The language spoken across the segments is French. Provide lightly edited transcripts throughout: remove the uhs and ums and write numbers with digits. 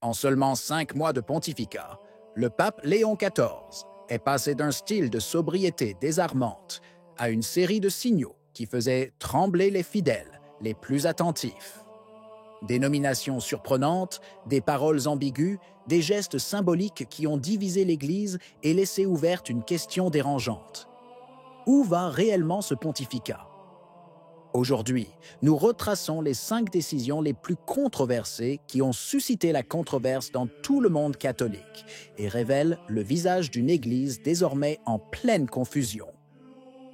En seulement 5 mois de pontificat, le pape Léon XIV est passé d'un style de sobriété désarmante à une série de signaux qui faisaient trembler les fidèles les plus attentifs. Des nominations surprenantes, des paroles ambiguës, des gestes symboliques qui ont divisé l'Église et laissé ouverte une question dérangeante. Où va réellement ce pontificat? Aujourd'hui, nous retraçons les 5 décisions les plus controversées qui ont suscité la controverse dans tout le monde catholique et révèlent le visage d'une Église désormais en pleine confusion.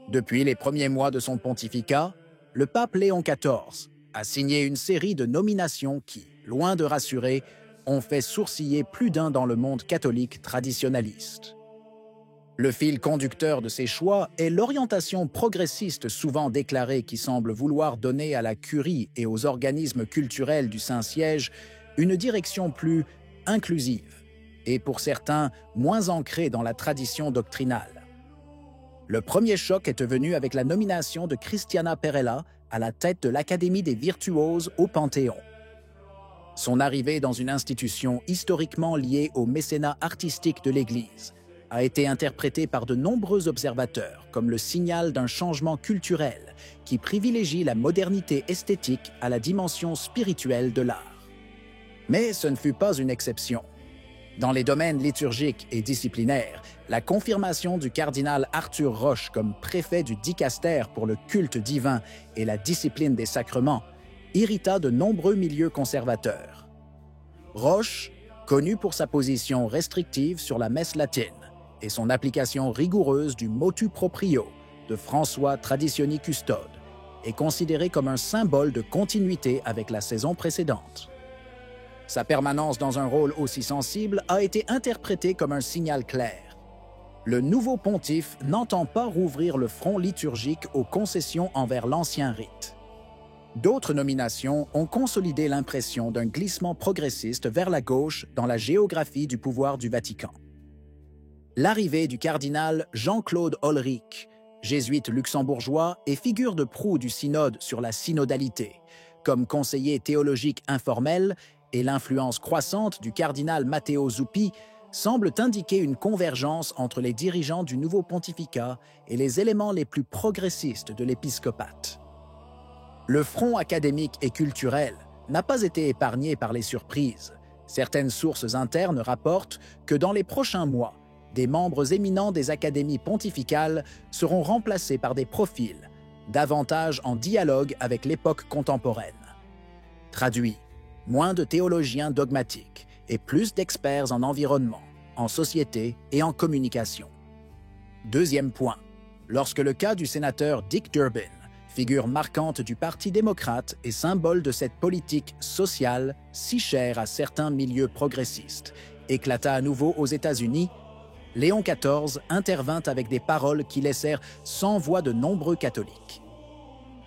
Depuis les premiers mois de son pontificat, le pape Léon XIV a signé une série de nominations qui, loin de rassurer, ont fait sourciller plus d'un dans le monde catholique traditionnaliste. Le fil conducteur de ces choix est l'orientation progressiste souvent déclarée qui semble vouloir donner à la curie et aux organismes culturels du Saint-Siège une direction plus inclusive et, pour certains, moins ancrée dans la tradition doctrinale. Le premier choc est venu avec la nomination de Cristiana Perella à la tête de l'Académie des Virtuoses au Panthéon. Son arrivée dans une institution historiquement liée au mécénat artistique de l'Église a été interprétée par de nombreux observateurs comme le signal d'un changement culturel qui privilégie la modernité esthétique à la dimension spirituelle de l'art. Mais ce ne fut pas une exception. Dans les domaines liturgiques et disciplinaires, la confirmation du cardinal Arthur Roche comme préfet du dicaster pour le culte divin et la discipline des sacrements irrita de nombreux milieux conservateurs. Roche, connu pour sa position restrictive sur la messe latine et son application rigoureuse du motu proprio de François Traditioni Custode, est considéré comme un symbole de continuité avec la saison précédente. Sa permanence dans un rôle aussi sensible a été interprétée comme un signal clair. Le nouveau pontife n'entend pas rouvrir le front liturgique aux concessions envers l'ancien rite. D'autres nominations ont consolidé l'impression d'un glissement progressiste vers la gauche dans la géographie du pouvoir du Vatican. L'arrivée du cardinal Jean-Claude Olrich, jésuite luxembourgeois et figure de proue du synode sur la synodalité, comme conseiller théologique informel, et l'influence croissante du cardinal Matteo Zuppi semblent indiquer une convergence entre les dirigeants du nouveau pontificat et les éléments les plus progressistes de l'épiscopat. Le front académique et culturel n'a pas été épargné par les surprises. Certaines sources internes rapportent que dans les prochains mois, des membres éminents des académies pontificales seront remplacés par des profils, davantage en dialogue avec l'époque contemporaine. Traduit, moins de théologiens dogmatiques et plus d'experts en environnement, en société et en communication. Deuxième point, lorsque le cas du sénateur Dick Durbin, figure marquante du Parti démocrate et symbole de cette politique sociale si chère à certains milieux progressistes, éclata à nouveau aux États-Unis, Léon XIV intervint avec des paroles qui laissèrent sans voix de nombreux catholiques.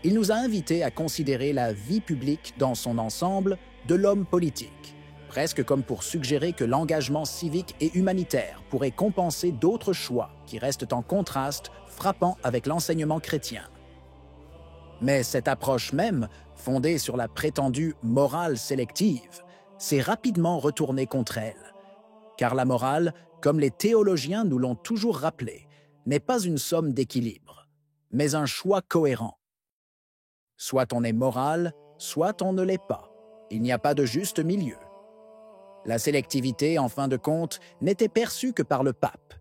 Il nous a invités à considérer la vie publique dans son ensemble de l'homme politique, presque comme pour suggérer que l'engagement civique et humanitaire pourrait compenser d'autres choix qui restent en contraste frappant avec l'enseignement chrétien. Mais cette approche même, fondée sur la prétendue morale sélective, s'est rapidement retournée contre elle. Car la morale, comme les théologiens nous l'ont toujours rappelé, n'est pas une somme d'équilibre, mais un choix cohérent. Soit on est moral, soit on ne l'est pas. Il n'y a pas de juste milieu. La sélectivité, en fin de compte, n'était perçue que par le pape,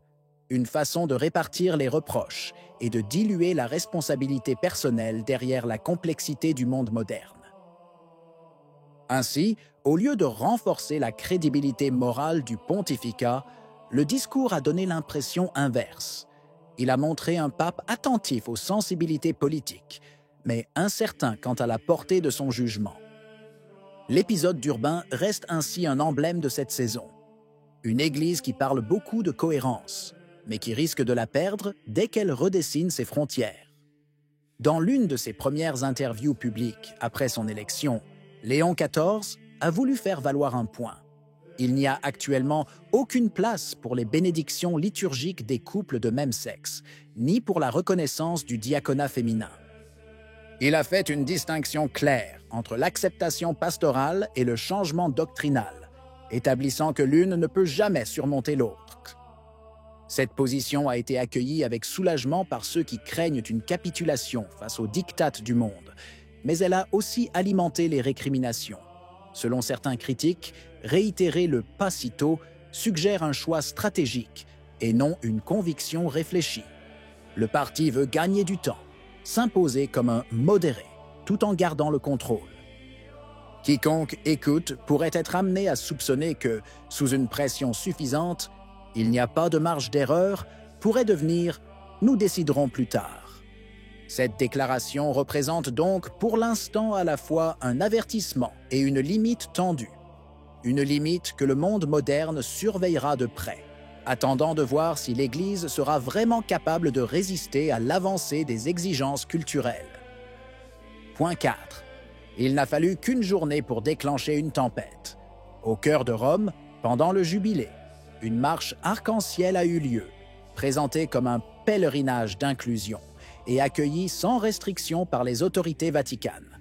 une façon de répartir les reproches et de diluer la responsabilité personnelle derrière la complexité du monde moderne. Ainsi, au lieu de renforcer la crédibilité morale du pontificat, le discours a donné l'impression inverse. Il a montré un pape attentif aux sensibilités politiques, mais incertain quant à la portée de son jugement. L'épisode d'Urbain reste ainsi un emblème de cette saison. Une Église qui parle beaucoup de cohérence, mais qui risque de la perdre dès qu'elle redessine ses frontières. Dans l'une de ses premières interviews publiques après son élection, Léon XIV a voulu faire valoir un point. Il n'y a actuellement aucune place pour les bénédictions liturgiques des couples de même sexe, ni pour la reconnaissance du diaconat féminin. Il a fait une distinction claire entre l'acceptation pastorale et le changement doctrinal, établissant que l'une ne peut jamais surmonter l'autre. Cette position a été accueillie avec soulagement par ceux qui craignent une capitulation face aux diktats du monde, mais elle a aussi alimenté les récriminations. Selon certains critiques, réitérer le « pas si tôt » suggère un choix stratégique et non une conviction réfléchie. Le parti veut gagner du temps, s'imposer comme un modéré, tout en gardant le contrôle. Quiconque écoute pourrait être amené à soupçonner que, sous une pression suffisante, il n'y a pas de marge d'erreur, pourrait devenir « nous déciderons plus tard ». Cette déclaration représente donc pour l'instant à la fois un avertissement et une limite tendue. Une limite que le monde moderne surveillera de près, attendant de voir si l'Église sera vraiment capable de résister à l'avancée des exigences culturelles. Point 4. Il n'a fallu qu'une journée pour déclencher une tempête. Au cœur de Rome, pendant le Jubilé, une marche arc-en-ciel a eu lieu, présentée comme un pèlerinage d'inclusion et accueillie sans restriction par les autorités vaticanes.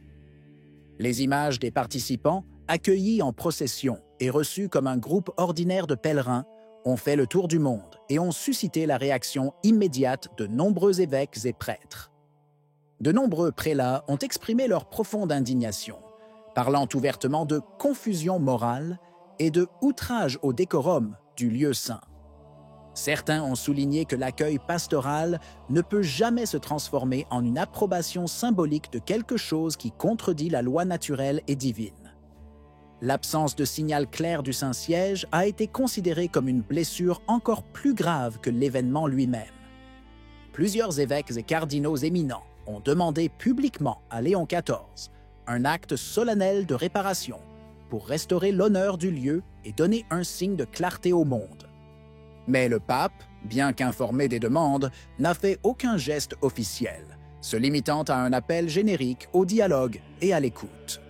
Les images des participants, accueillis en procession et reçus comme un groupe ordinaire de pèlerins, ont fait le tour du monde et ont suscité la réaction immédiate de nombreux évêques et prêtres. De nombreux prélats ont exprimé leur profonde indignation, parlant ouvertement de confusion morale et de outrage au décorum du lieu saint. Certains ont souligné que l'accueil pastoral ne peut jamais se transformer en une approbation symbolique de quelque chose qui contredit la loi naturelle et divine. L'absence de signal clair du Saint-Siège a été considérée comme une blessure encore plus grave que l'événement lui-même. Plusieurs évêques et cardinaux éminents ont demandé publiquement à Léon XIV un acte solennel de réparation pour restaurer l'honneur du lieu et donner un signe de clarté au monde. Mais le pape, bien qu'informé des demandes, n'a fait aucun geste officiel, se limitant à un appel générique au dialogue et à l'écoute.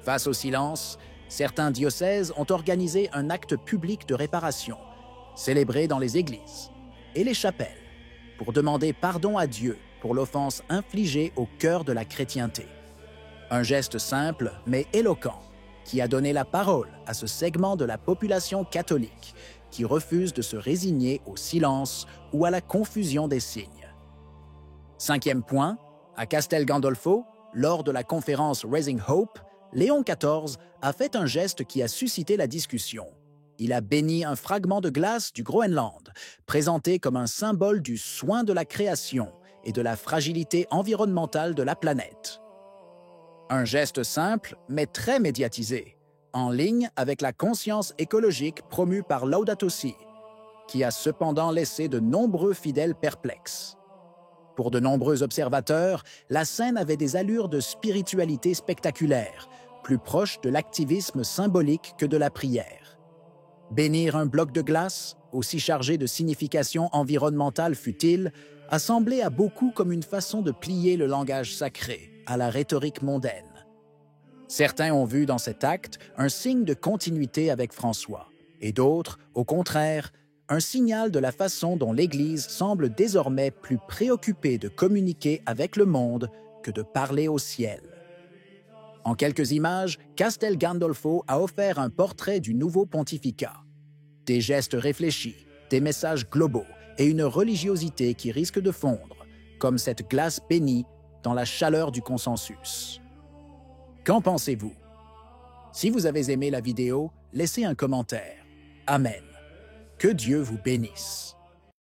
Face au silence, certains diocèses ont organisé un acte public de réparation, célébré dans les églises et les chapelles, pour demander pardon à Dieu pour l'offense infligée au cœur de la chrétienté. Un geste simple mais éloquent qui a donné la parole à ce segment de la population catholique qui refuse de se résigner au silence ou à la confusion des signes. 5e point, à Castel Gandolfo, lors de la conférence Raising Hope, Léon XIV a fait un geste qui a suscité la discussion. Il a béni un fragment de glace du Groenland, présenté comme un symbole du soin de la création et de la fragilité environnementale de la planète. Un geste simple, mais très médiatisé, en ligne avec la conscience écologique promue par Laudato Si, qui a cependant laissé de nombreux fidèles perplexes. Pour de nombreux observateurs, la scène avait des allures de spiritualité spectaculaire, plus proche de l'activisme symbolique que de la prière. Bénir un bloc de glace, aussi chargé de signification environnementale fut-il, a semblé à beaucoup comme une façon de plier le langage sacré à la rhétorique mondaine. Certains ont vu dans cet acte un signe de continuité avec François, et d'autres, au contraire, un signal de la façon dont l'Église semble désormais plus préoccupée de communiquer avec le monde que de parler au ciel. En quelques images, Castel Gandolfo a offert un portrait du nouveau pontificat. Des gestes réfléchis, des messages globaux et une religiosité qui risque de fondre, comme cette glace bénie dans la chaleur du consensus. Qu'en pensez-vous? Si vous avez aimé la vidéo, laissez un commentaire. Amen. Que Dieu vous bénisse.